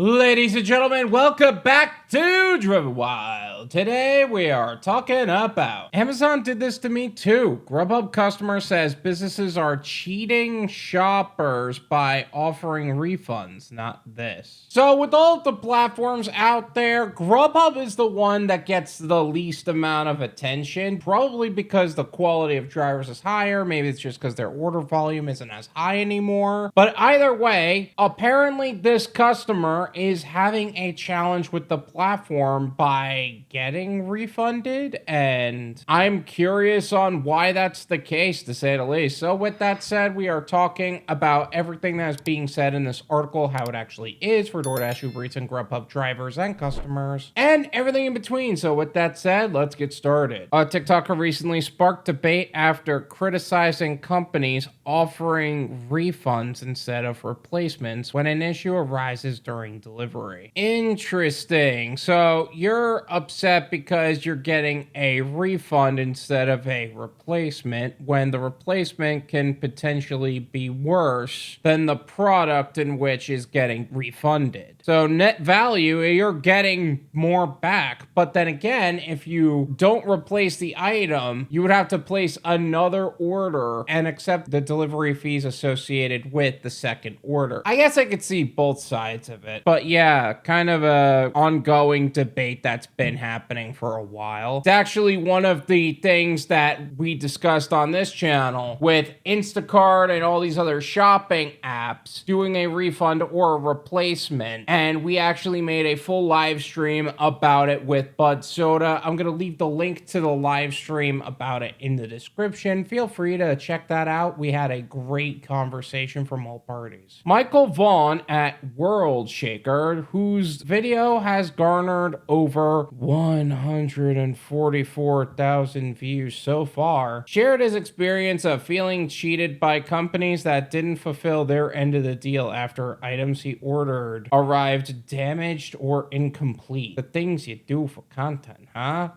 Ladies and gentlemen, welcome back to Driven Wyld. Today we are talking about Amazon did this to me too. Grubhub customer says businesses are cheating shoppers by offering refunds, not this. So with all of the platforms out there, Grubhub is the one that gets the least amount of attention, probably because the quality of drivers is higher. Maybe it's just because their order volume isn't as high anymore. But either way, apparently this customer is having a challenge with the platform by getting refunded, and I'm curious on why that's the case, to say the least. So with that said, we are talking about everything that is being said in this article, how it actually is for Doordash, UberEats, and Grubhub drivers and customers, and everything in between. So with that said, let's get started. A TikToker recently sparked debate after criticizing companies offering refunds instead of replacements when an issue arises during delivery. Interesting. So you're upset because you're getting a refund instead of a replacement when the replacement can potentially be worse than the product in which is getting refunded. So net value, you're getting more back. But then again, if you don't replace the item, you would have to place another order and accept the delivery fees associated with the second order. I guess I could see both sides of it. But yeah, kind of a ongoing debate that's been happening for a while. It's actually one of the things that we discussed on this channel with Instacart and all these other shopping apps doing a refund or a replacement. And we actually made a full live stream about it with Bud Soda. I'm going to leave the link to the live stream about it in the description. Feel free to check that out. We had a great conversation from all parties. Michael Vaughn at World.shaker, whose video has garnered over 144,000 views so far, shared his experience of feeling cheated by companies that didn't fulfill their end of the deal after items he ordered arrived damaged or incomplete. The things you do for content, huh?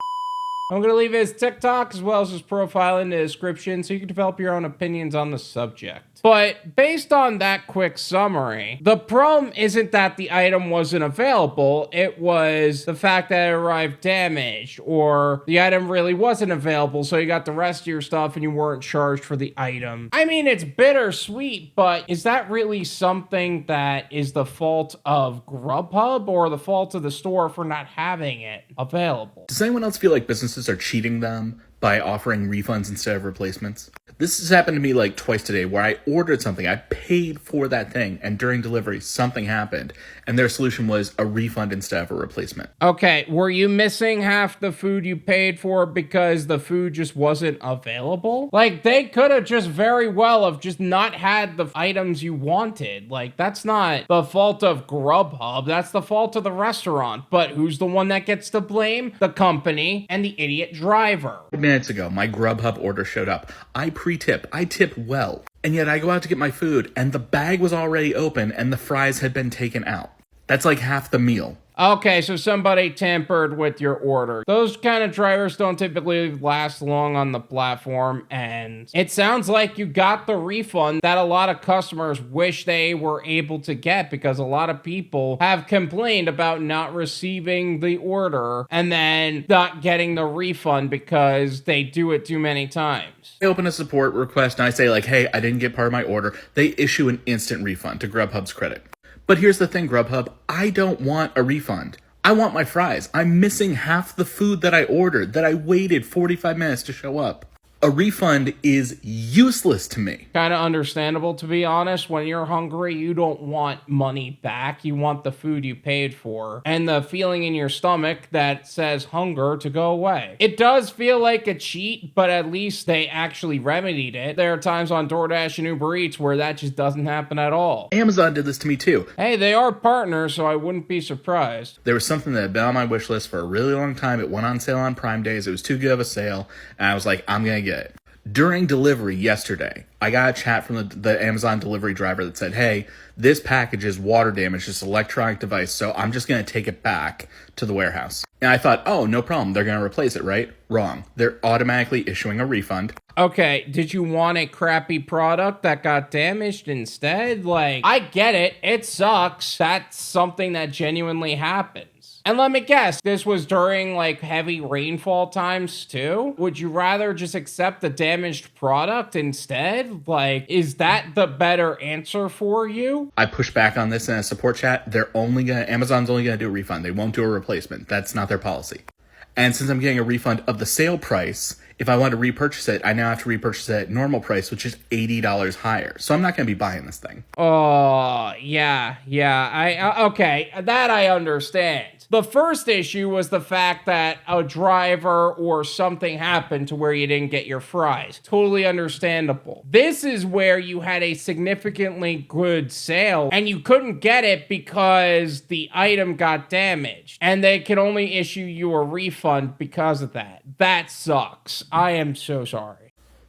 I'm going to leave his TikTok as well as his profile in the description so you can develop your own opinions on the subject. But based on that quick summary, the problem isn't that the item wasn't available. It was the fact that it arrived damaged, or the item really wasn't available, so you got the rest of your stuff and you weren't charged for the item. I mean, it's bittersweet, but is that really something that is the fault of Grubhub or the fault of the store for not having it available? Does anyone else feel like businesses are cheating them by offering refunds instead of replacements? This has happened to me like twice today where I ordered something, I paid for that thing, and during delivery something happened, and their solution was a refund instead of a replacement. Okay, were you missing half the food you paid for because the food just wasn't available? Like, they could have just very well have just not had the items you wanted. Like, that's not the fault of Grubhub, that's the fault of the restaurant. But who's the one that gets to blame? The company and the idiot driver. Minutes ago, my Grubhub order showed up. I pre-tip. I tip well. And yet I go out to get my food, and the bag was already open, and the fries had been taken out. That's like half the meal. Okay, so somebody tampered with your order. Those kind of drivers don't typically last long on the platform, and it sounds like you got the refund that a lot of customers wish they were able to get, because a lot of people have complained about not receiving the order and then not getting the refund because they do it too many times. I open a support request and I say like, hey, I didn't get part of my order. They issue an instant refund to Grubhub's credit. But here's the thing, Grubhub, I don't want a refund. I want my fries. I'm missing half the food that I ordered, that I waited 45 minutes to show up. A refund is useless to me. Kind of understandable, to be honest. When you're hungry, you don't want money back. You want the food you paid for and the feeling in your stomach that says hunger to go away. It does feel like a cheat, but at least they actually remedied it. There are times on Doordash and Uber Eats where that just doesn't happen at all. Amazon did this to me too. Hey, they are partners, so I wouldn't be surprised. There was something that had been on my wish list for a really long time. It went on sale on Prime Days. It was too good of a sale, and I was like, I'm gonna get it. During delivery yesterday, I got a chat from the Amazon delivery driver that said, hey, this package is water damaged, this electronic device, so I'm just going to take it back to the warehouse. And I thought, oh, no problem, they're going to replace it, right? Wrong. They're automatically issuing a refund. Okay, did you want a crappy product that got damaged instead? Like, I get it. It sucks. That's something that genuinely happens. And let me guess, this was during like heavy rainfall times too? Would you rather just accept the damaged product instead? Like, is that the better answer for you? I pushed back on this in a support chat. Amazon's only gonna do a refund. They won't do a replacement. That's not their policy. And since I'm getting a refund of the sale price, if I want to repurchase it, I now have to repurchase it at normal price, which is $80 higher. So I'm not going to be buying this thing. Oh, yeah. Okay, that I understand. The first issue was the fact that a driver or something happened to where you didn't get your fries. Totally understandable. This is where you had a significantly good sale and you couldn't get it because the item got damaged and they could only issue you a refund because of that. That sucks. I am so sorry.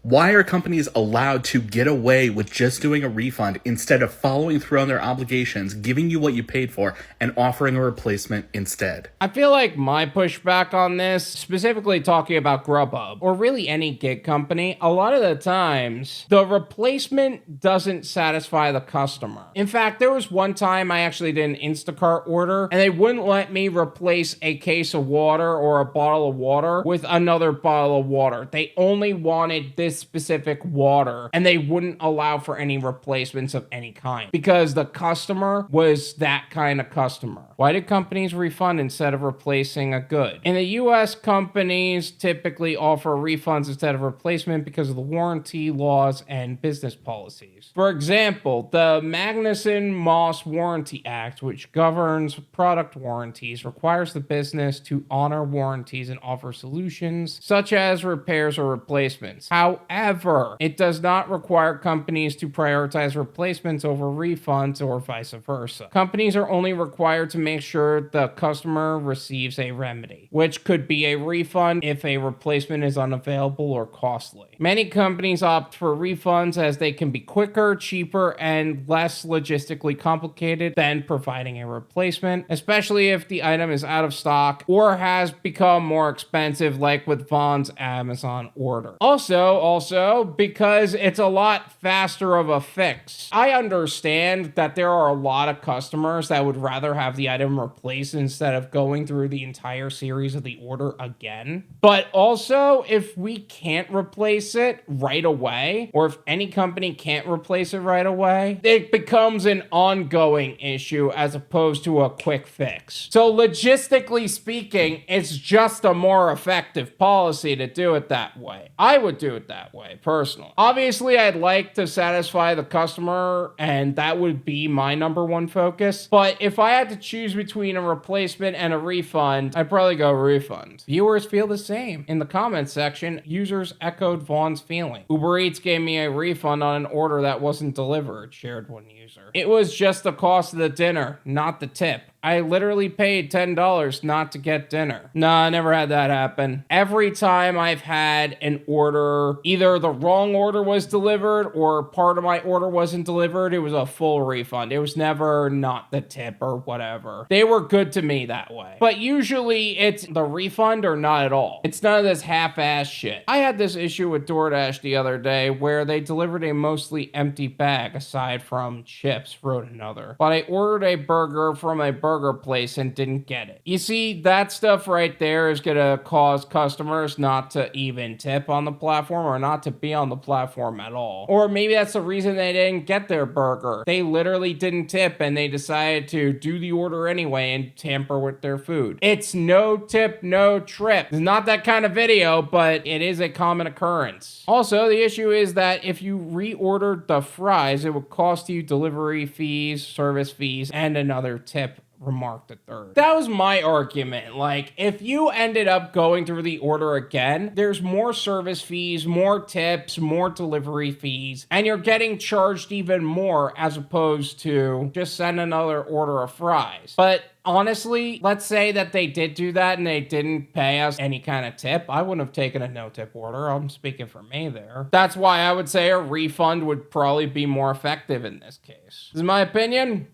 Why are companies allowed to get away with just doing a refund instead of following through on their obligations, giving you what you paid for, and offering a replacement instead? I feel like my pushback on this, specifically talking about Grubhub, or really any gig company, a lot of the times, the replacement doesn't satisfy the customer. In fact, there was one time I actually did an Instacart order, and they wouldn't let me replace a case of water or a bottle of water with another bottle of water. They only wanted this specific water and they wouldn't allow for any replacements of any kind because the customer was that kind of customer. Why did companies refund instead of replacing a good? In the US, companies typically offer refunds instead of replacement because of the warranty laws and business policies. For example, the Magnuson-Moss Warranty Act, which governs product warranties, requires the business to honor warranties and offer solutions such as repairs or replacements. However, it does not require companies to prioritize replacements over refunds or vice versa. Companies are only required to make sure the customer receives a remedy, which could be a refund if a replacement is unavailable or costly. Many companies opt for refunds as they can be quicker, cheaper, and less logistically complicated than providing a replacement, especially if the item is out of stock or has become more expensive, like with Vaughn's Amazon order. Also, because it's a lot faster of a fix. I understand that there are a lot of customers that would rather have the item replaced instead of going through the entire series of the order again. But also, if we can't replace it right away, or if any company can't replace it right away, it becomes an ongoing issue as opposed to a quick fix. So logistically speaking, it's just a more effective policy to do it that way. I would do it that way, personally. Obviously, I'd like to satisfy the customer, and that would be my number one focus. But if I had to choose between a replacement and a refund, I'd probably go refund. Viewers feel the same. In the comments section, users echoed Vaughn's feeling. Uber Eats gave me a refund on an order that wasn't delivered, shared one user. It was just the cost of the dinner, not the tip. I literally paid $10 not to get dinner. Nah, I never had that happen. Every time I've had an order, either the wrong order was delivered or part of my order wasn't delivered, it was a full refund. It was never not the tip or whatever. They were good to me that way. But usually it's the refund or not at all. It's none of this half-ass shit. I had this issue with Doordash the other day where they delivered a mostly empty bag aside from chips, wrote another. But I ordered a burger from a burger place and didn't get it. You see, that stuff right there is gonna cause customers not to even tip on the platform or not to be on the platform at all. Or maybe that's the reason they didn't get their burger. They literally didn't tip and they decided to do the order anyway and tamper with their food. It's no tip, no trip. It's not that kind of video, but it is a common occurrence. Also, the issue is that if you reordered the fries, it would cost you delivery fees, service fees, and another tip remarked a third. That was my argument. Like, if you ended up going through the order again, there's more service fees, more tips, more delivery fees, and you're getting charged even more as opposed to just send another order of fries. But honestly, let's say that they did do that and they didn't pay us any kind of tip. I wouldn't have taken a no tip order. I'm speaking for me there. That's why I would say a refund would probably be more effective in this case. This is my opinion.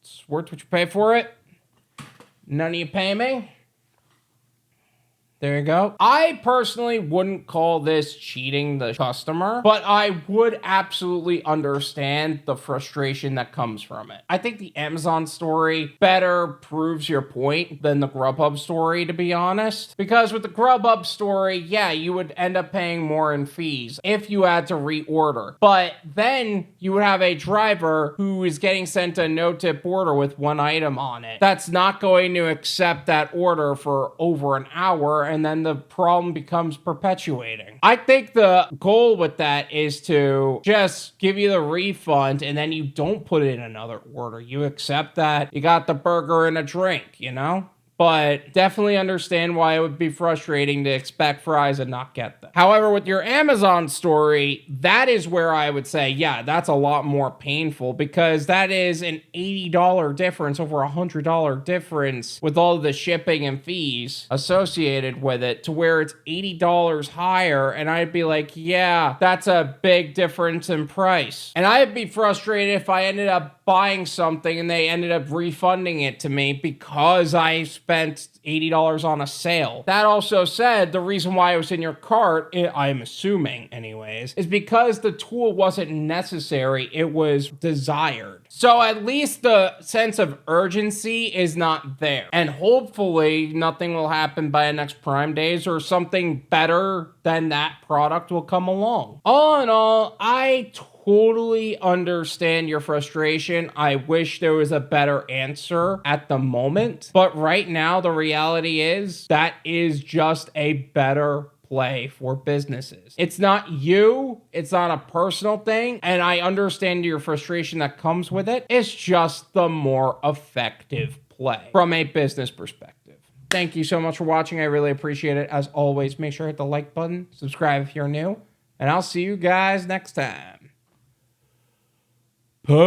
It's worth what you pay for it. None of you pay me. There you go. I personally wouldn't call this cheating the customer, but I would absolutely understand the frustration that comes from it. I think the Amazon story better proves your point than the Grubhub story, to be honest. Because with the Grubhub story, yeah, you would end up paying more in fees if you had to reorder. But then you would have a driver who is getting sent a no-tip order with one item on it. That's not going to accept that order for over an hour, and then the problem becomes perpetuating. I think the goal with that is to just give you the refund and then you don't put in another order. You accept that you got the burger and a drink, you know? But definitely understand why it would be frustrating to expect fries and not get them. However, with your Amazon story, that is where I would say, yeah, that's a lot more painful because that is an $80 difference, over $100 difference with all of the shipping and fees associated with it, to where it's $80 higher. And I'd be like, yeah, that's a big difference in price. And I'd be frustrated if I ended up buying something and they ended up refunding it to me because I spent $80 on a sale. That also said, the reason why it was in your cart, I'm assuming anyways, is because the tool wasn't necessary, it was desired. So at least the sense of urgency is not there. And hopefully nothing will happen by the next Prime Days or something better than that product will come along. All in all, I totally understand your frustration. I wish there was a better answer at the moment. But right now, the reality is that is just a better play for businesses. It's not you. It's not a personal thing. And I understand your frustration that comes with it. It's just the more effective play from a business perspective. Thank you so much for watching. I really appreciate it. As always, make sure to hit the like button, subscribe if you're new, and I'll see you guys next time. Peace.